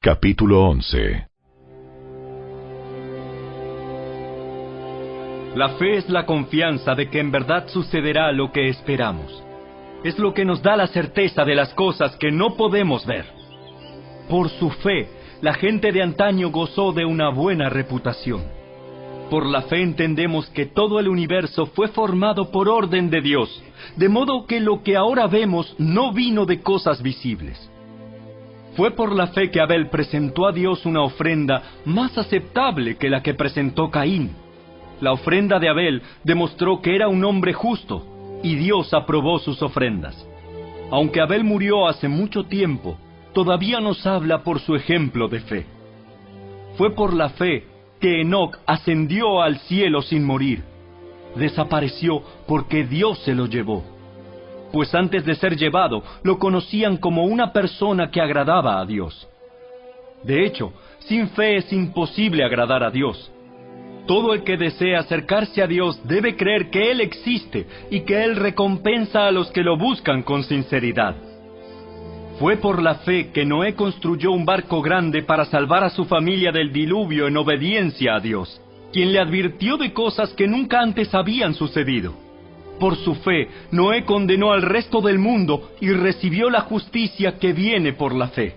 Capítulo 11. La fe es la confianza de que en verdad sucederá lo que esperamos. Es lo que nos da la certeza de las cosas que no podemos ver. Por su fe, la gente de antaño gozó de una buena reputación. Por la fe entendemos que todo el universo fue formado por orden de Dios, de modo que lo que ahora vemos no vino de cosas visibles. Fue por la fe que Abel presentó a Dios una ofrenda más aceptable que la que presentó Caín. La ofrenda de Abel demostró que era un hombre justo, y Dios aprobó sus ofrendas. Aunque Abel murió hace mucho tiempo, todavía nos habla por su ejemplo de fe. Fue por la fe que Enoc ascendió al cielo sin morir. Desapareció porque Dios se lo llevó. Pues antes de ser llevado, lo conocían como una persona que agradaba a Dios. De hecho, sin fe es imposible agradar a Dios. Todo el que desea acercarse a Dios debe creer que Él existe y que Él recompensa a los que lo buscan con sinceridad. Fue por la fe que Noé construyó un barco grande para salvar a su familia del diluvio en obediencia a Dios, quien le advirtió de cosas que nunca antes habían sucedido. Por su fe, Noé condenó al resto del mundo y recibió la justicia que viene por la fe.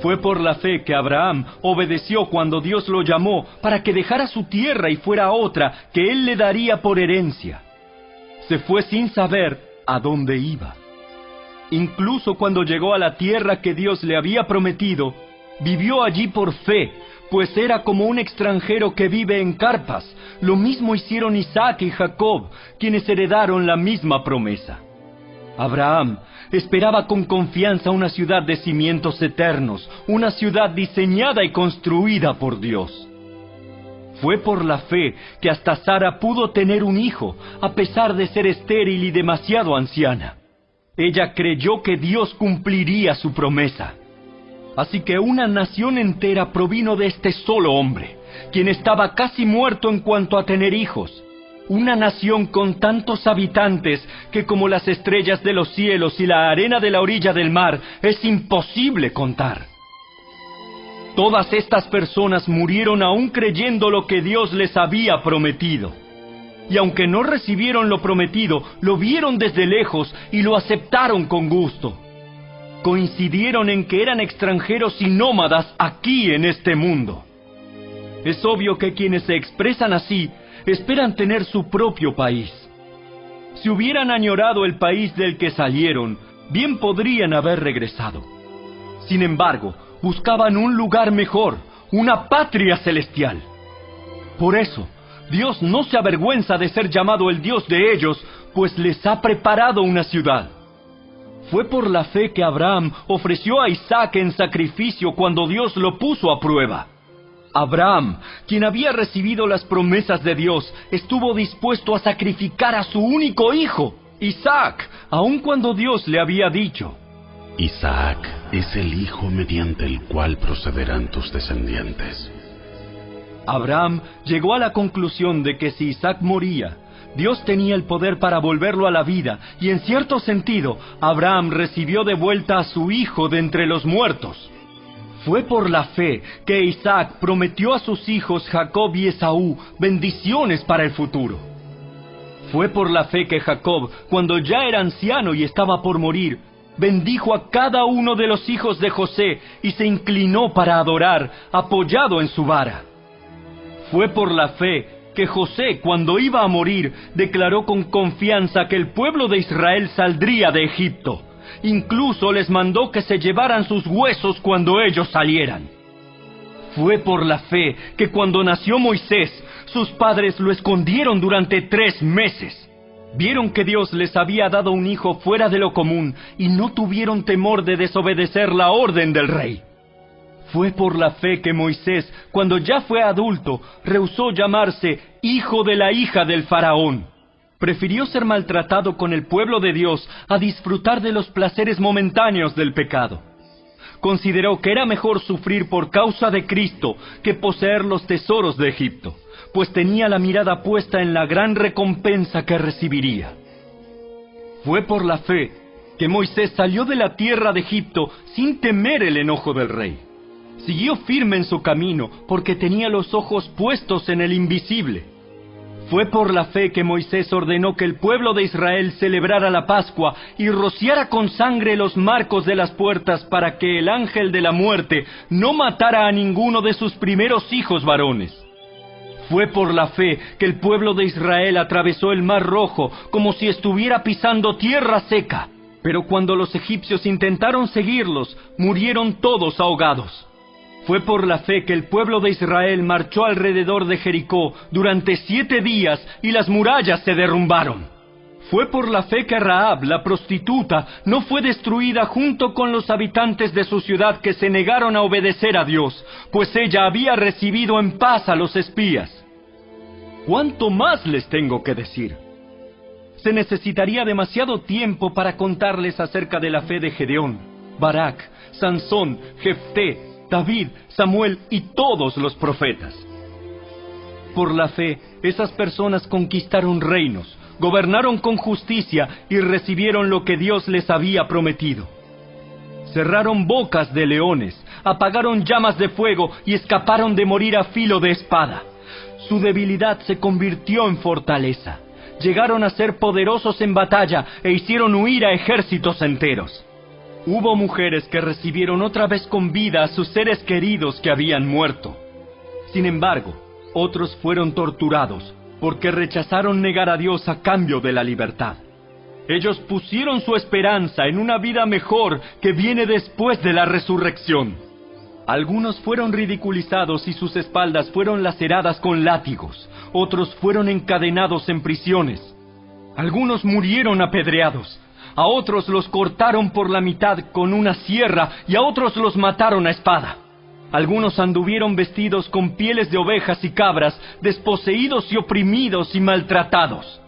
Fue por la fe que Abraham obedeció cuando Dios lo llamó para que dejara su tierra y fuera a otra que él le daría por herencia. Se fue sin saber a dónde iba. Incluso cuando llegó a la tierra que Dios le había prometido, vivió allí por fe, pues era como un extranjero que vive en carpas. Lo mismo hicieron Isaac y Jacob, quienes heredaron la misma promesa. Abraham esperaba con confianza una ciudad de cimientos eternos, una ciudad diseñada y construida por Dios. Fue por la fe que hasta Sara pudo tener un hijo, a pesar de ser estéril y demasiado anciana. Ella creyó que Dios cumpliría su promesa. Así que una nación entera provino de este solo hombre, quien estaba casi muerto en cuanto a tener hijos. Una nación con tantos habitantes que como las estrellas de los cielos y la arena de la orilla del mar es imposible contar. Todas estas personas murieron aún creyendo lo que Dios les había prometido. Y aunque no recibieron lo prometido, lo vieron desde lejos y lo aceptaron con gusto. Coincidieron en que eran extranjeros y nómadas aquí en este mundo. Es obvio que quienes se expresan así esperan tener su propio país. Si hubieran añorado el país del que salieron, bien podrían haber regresado. Sin embargo, buscaban un lugar mejor, una patria celestial. Por eso, Dios no se avergüenza de ser llamado el Dios de ellos, pues les ha preparado una ciudad. Fue por la fe que Abraham ofreció a Isaac en sacrificio cuando Dios lo puso a prueba. Abraham, quien había recibido las promesas de Dios, estuvo dispuesto a sacrificar a su único hijo, Isaac, aun cuando Dios le había dicho: Isaac es el hijo mediante el cual procederán tus descendientes. Abraham llegó a la conclusión de que si Isaac moría, Dios tenía el poder para volverlo a la vida, y en cierto sentido, Abraham recibió de vuelta a su hijo de entre los muertos. Fue por la fe que Isaac prometió a sus hijos Jacob y Esaú bendiciones para el futuro. Fue por la fe que Jacob, cuando ya era anciano y estaba por morir, bendijo a cada uno de los hijos de José y se inclinó para adorar, apoyado en su vara. Fue por la fe que José, cuando iba a morir, declaró con confianza que el pueblo de Israel saldría de Egipto. Incluso les mandó que se llevaran sus huesos cuando ellos salieran. Fue por la fe que cuando nació Moisés, sus padres lo escondieron durante 3 meses. Vieron que Dios les había dado un hijo fuera de lo común y no tuvieron temor de desobedecer la orden del rey. Fue por la fe que Moisés, cuando ya fue adulto, rehusó llamarse hijo de la hija del faraón. Prefirió ser maltratado con el pueblo de Dios a disfrutar de los placeres momentáneos del pecado. Consideró que era mejor sufrir por causa de Cristo que poseer los tesoros de Egipto, pues tenía la mirada puesta en la gran recompensa que recibiría. Fue por la fe que Moisés salió de la tierra de Egipto sin temer el enojo del rey. Siguió firme en su camino, porque tenía los ojos puestos en el invisible. Fue por la fe que Moisés ordenó que el pueblo de Israel celebrara la Pascua y rociara con sangre los marcos de las puertas para que el ángel de la muerte no matara a ninguno de sus primeros hijos varones. Fue por la fe que el pueblo de Israel atravesó el Mar Rojo como si estuviera pisando tierra seca. Pero cuando los egipcios intentaron seguirlos, murieron todos ahogados. Fue por la fe que el pueblo de Israel marchó alrededor de Jericó durante 7 días y las murallas se derrumbaron. Fue por la fe que Rahab, la prostituta, no fue destruida junto con los habitantes de su ciudad que se negaron a obedecer a Dios, pues ella había recibido en paz a los espías. ¿Cuánto más les tengo que decir? Se necesitaría demasiado tiempo para contarles acerca de la fe de Gedeón, Barak, Sansón, Jefté, David, Samuel y todos los profetas. Por la fe, esas personas conquistaron reinos, gobernaron con justicia y recibieron lo que Dios les había prometido. Cerraron bocas de leones, apagaron llamas de fuego y escaparon de morir a filo de espada. Su debilidad se convirtió en fortaleza. Llegaron a ser poderosos en batalla e hicieron huir a ejércitos enteros. Hubo mujeres que recibieron otra vez con vida a sus seres queridos que habían muerto. Sin embargo, otros fueron torturados porque rechazaron negar a Dios a cambio de la libertad. Ellos pusieron su esperanza en una vida mejor que viene después de la resurrección. Algunos fueron ridiculizados y sus espaldas fueron laceradas con látigos. Otros fueron encadenados en prisiones. Algunos murieron apedreados. A otros los cortaron por la mitad con una sierra y a otros los mataron a espada. Algunos anduvieron vestidos con pieles de ovejas y cabras, desposeídos y oprimidos y maltratados.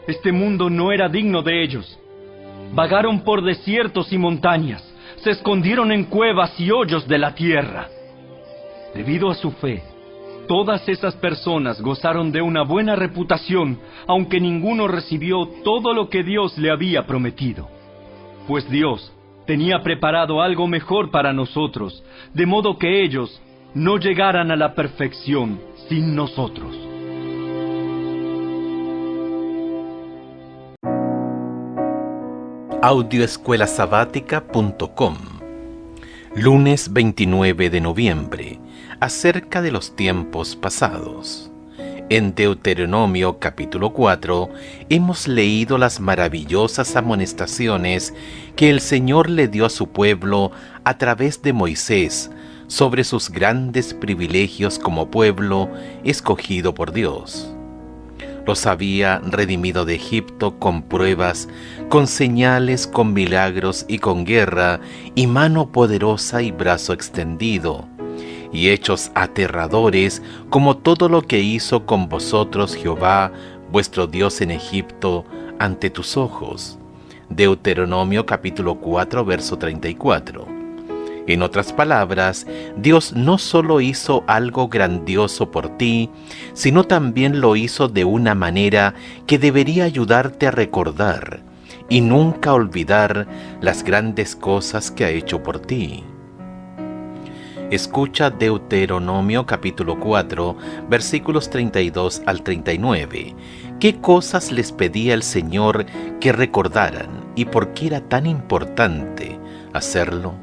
Este mundo no era digno de ellos. Vagaron por desiertos y montañas, se escondieron en cuevas y hoyos de la tierra. Debido a su fe, todas esas personas gozaron de una buena reputación, aunque ninguno recibió todo lo que Dios le había prometido. Pues Dios tenía preparado algo mejor para nosotros, de modo que ellos no llegaran a la perfección sin nosotros. Audioescuelasabática.com. Lunes 29 de noviembre. Acerca de los tiempos pasados. En Deuteronomio capítulo 4 hemos leído las maravillosas amonestaciones que el Señor le dio a su pueblo a través de Moisés sobre sus grandes privilegios como pueblo escogido por Dios. Los había redimido de Egipto con pruebas, con señales, con milagros y con guerra, y mano poderosa y brazo extendido, y hechos aterradores como todo lo que hizo con vosotros Jehová, vuestro Dios en Egipto, ante tus ojos. Deuteronomio capítulo 4, verso 34. En otras palabras, Dios no solo hizo algo grandioso por ti, sino también lo hizo de una manera que debería ayudarte a recordar y nunca olvidar las grandes cosas que ha hecho por ti. Escucha Deuteronomio capítulo 4, versículos 32 al 39. ¿Qué cosas les pedía el Señor que recordaran y por qué era tan importante hacerlo?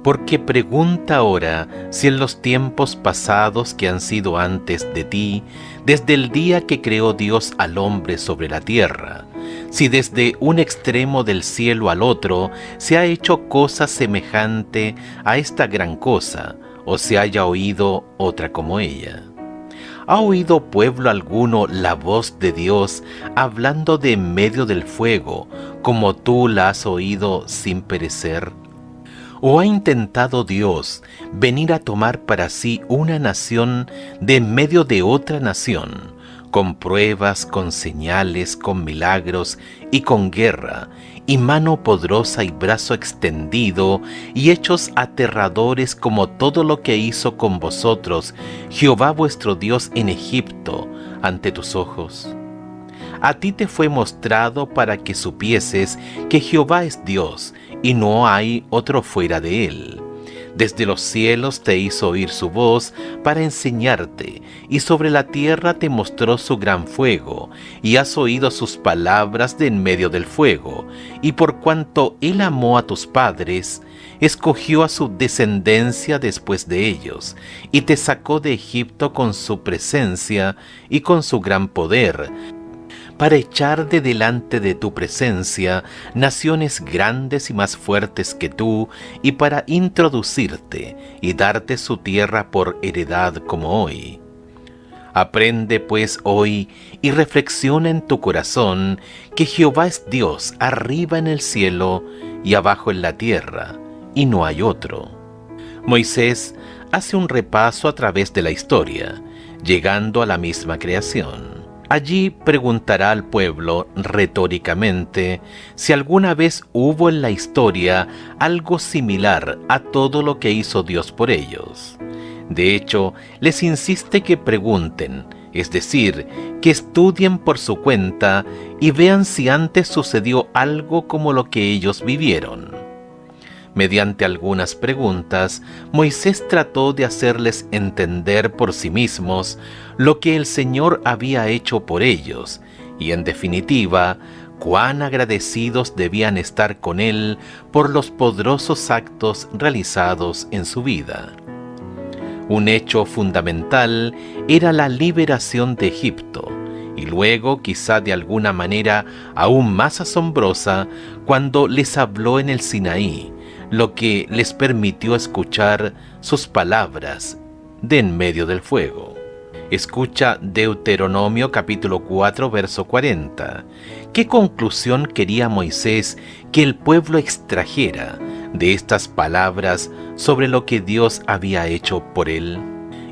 Porque pregunta ahora si en los tiempos pasados que han sido antes de ti, desde el día que creó Dios al hombre sobre la tierra, si desde un extremo del cielo al otro se ha hecho cosa semejante a esta gran cosa, o se haya oído otra como ella. ¿Ha oído pueblo alguno la voz de Dios hablando de en medio del fuego, como tú la has oído sin perecer? ¿O ha intentado Dios venir a tomar para sí una nación de en medio de otra nación, con pruebas, con señales, con milagros y con guerra, y mano poderosa y brazo extendido, y hechos aterradores como todo lo que hizo con vosotros Jehová vuestro Dios en Egipto, ante tus ojos? A ti te fue mostrado para que supieses que Jehová es Dios, y no hay otro fuera de él. Desde los cielos te hizo oír su voz para enseñarte, y sobre la tierra te mostró su gran fuego, y has oído sus palabras de en medio del fuego. Y por cuanto él amó a tus padres, escogió a su descendencia después de ellos, y te sacó de Egipto con su presencia y con su gran poder, para echar de delante de tu presencia naciones grandes y más fuertes que tú, y para introducirte y darte su tierra por heredad como hoy. Aprende pues hoy y reflexiona en tu corazón que Jehová es Dios arriba en el cielo y abajo en la tierra, y no hay otro. Moisés hace un repaso a través de la historia, llegando a la misma creación. Allí preguntará al pueblo retóricamente si alguna vez hubo en la historia algo similar a todo lo que hizo Dios por ellos. De hecho, les insiste que pregunten, es decir, que estudien por su cuenta y vean si antes sucedió algo como lo que ellos vivieron. Mediante algunas preguntas, Moisés trató de hacerles entender por sí mismos lo que el Señor había hecho por ellos, y en definitiva, cuán agradecidos debían estar con Él por los poderosos actos realizados en su vida. Un hecho fundamental era la liberación de Egipto, y luego, quizá de alguna manera aún más asombrosa, cuando les habló en el Sinaí, lo que les permitió escuchar sus palabras de en medio del fuego. Escucha Deuteronomio capítulo 4, verso 40. ¿Qué conclusión quería Moisés que el pueblo extrajera de estas palabras sobre lo que Dios había hecho por él?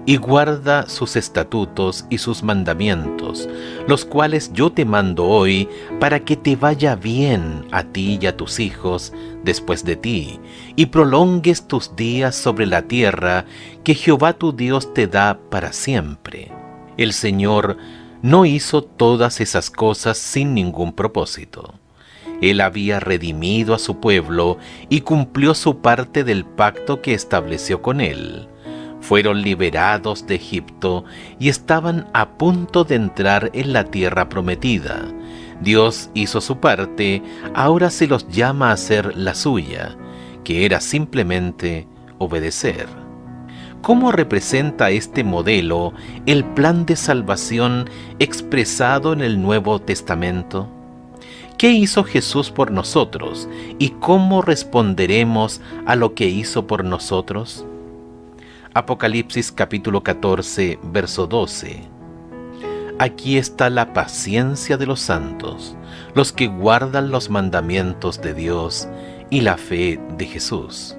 Y guarda sus estatutos y sus mandamientos, los cuales yo te mando hoy, para que te vaya bien a ti y a tus hijos después de ti, y prolongues tus días sobre la tierra que Jehová tu Dios te da para siempre. El Señor no hizo todas esas cosas sin ningún propósito. Él había redimido a su pueblo y cumplió su parte del pacto que estableció con él. Fueron liberados de Egipto y estaban a punto de entrar en la tierra prometida. Dios hizo su parte, ahora se los llama a hacer la suya, que era simplemente obedecer. ¿Cómo representa este modelo el plan de salvación expresado en el Nuevo Testamento? ¿Qué hizo Jesús por nosotros y cómo responderemos a lo que hizo por nosotros? Apocalipsis capítulo 14, verso 12. Aquí está la paciencia de los santos, los que guardan los mandamientos de Dios y la fe de Jesús.